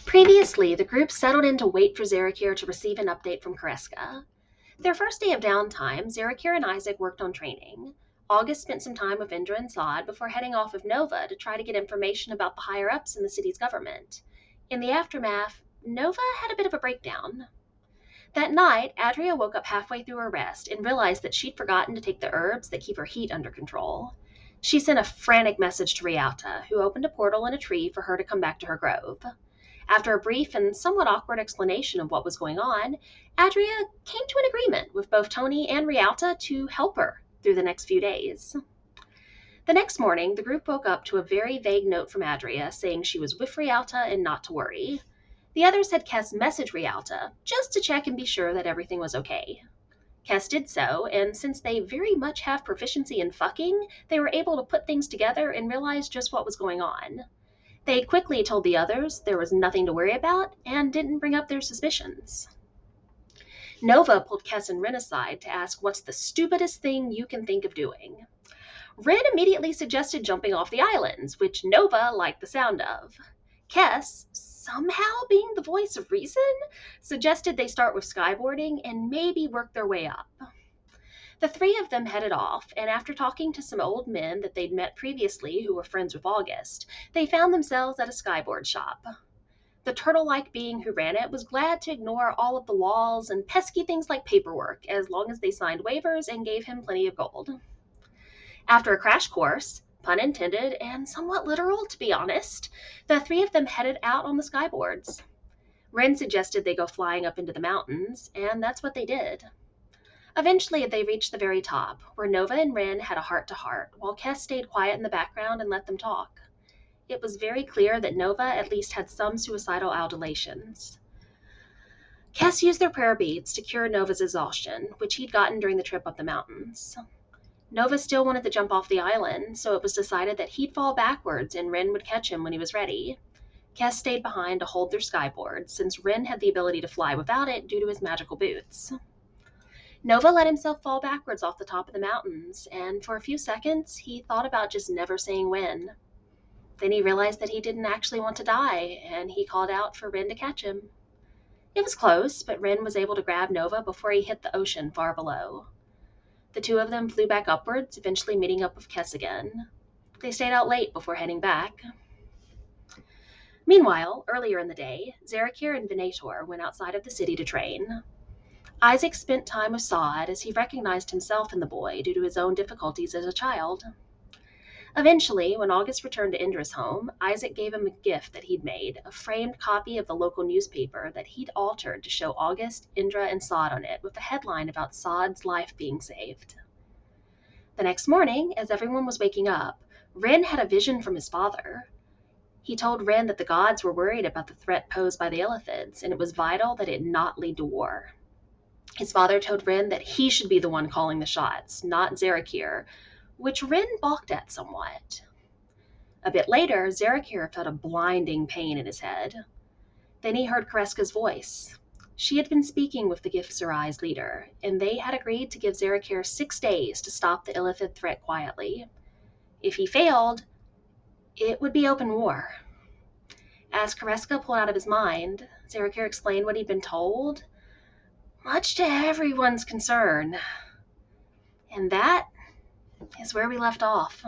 Previously, the group settled in to wait for Zarakir to receive an update from Kreska. Their first day of downtime, Zarakir and Isaac worked on training. August spent some time with Indra and Sod before heading off with Nova to try to get information about the higher-ups in the city's government. In the aftermath, Nova had a bit of a breakdown. That night, Adria woke up halfway through her rest and realized that she'd forgotten to take the herbs that keep her heat under control. She sent a frantic message to Rialta, who opened a portal in a tree for her to come back to her grove. After a brief and somewhat awkward explanation of what was going on, Adria came to an agreement with both Tony and Rialta to help her through the next few days. The next morning, the group woke up to a very vague note from Adria saying she was with Rialta and not to worry. The others had Kes message Rialta just to check and be sure that everything was okay. Kes did so, and since they very much have proficiency in fucking, they were able to put things together and realize just what was going on. They quickly told the others there was nothing to worry about and didn't bring up their suspicions. Nova pulled Kes and Ren aside to ask what's the stupidest thing you can think of doing. Ren immediately suggested jumping off the islands, which Nova liked the sound of. Kes, somehow being the voice of reason, suggested they start with skyboarding and maybe work their way up. The three of them headed off, and after talking to some old men that they'd met previously who were friends with August, they found themselves at a skyboard shop. The turtle-like being who ran it was glad to ignore all of the laws and pesky things like paperwork, as long as they signed waivers and gave him plenty of gold. After a crash course, pun intended, and somewhat literal to be honest, the three of them headed out on the skyboards. Ren suggested they go flying up into the mountains, and that's what they did. Eventually, they reached the very top, where Nova and Ren had a heart-to-heart, while Kes stayed quiet in the background and let them talk. It was very clear that Nova at least had some suicidal adulations. Kes used their prayer beads to cure Nova's exhaustion, which he'd gotten during the trip up the mountains. Nova still wanted to jump off the island, so it was decided that he'd fall backwards and Ren would catch him when he was ready. Kes stayed behind to hold their skyboard, since Ren had the ability to fly without it due to his magical boots. Nova let himself fall backwards off the top of the mountains, and for a few seconds, he thought about just never saying when. Then he realized that he didn't actually want to die, and he called out for Ren to catch him. It was close, but Ren was able to grab Nova before he hit the ocean far below. The two of them flew back upwards, eventually meeting up with Kes again. They stayed out late before heading back. Meanwhile, earlier in the day, Zarakir and Venator went outside of the city to train. Isaac spent time with Sod as he recognized himself in the boy due to his own difficulties as a child. Eventually, when August returned to Indra's home, Isaac gave him a gift that he'd made, a framed copy of the local newspaper that he'd altered to show August, Indra, and Sod on it, with a headline about Sod's life being saved. The next morning, as everyone was waking up, Ren had a vision from his father. He told Ren that the gods were worried about the threat posed by the Illithids, and it was vital that it not lead to war. His father told Ren that he should be the one calling the shots, not Zarakir, which Ren balked at somewhat. A bit later, Zarakir felt a blinding pain in his head. Then he heard Kreska's voice. She had been speaking with the Githzerai leader, and they had agreed to give Zarakir 6 days to stop the Illithid threat quietly. If he failed, it would be open war. As Kreska pulled out of his mind, Zarakir explained what he'd been told, much to everyone's concern. And that is where we left off.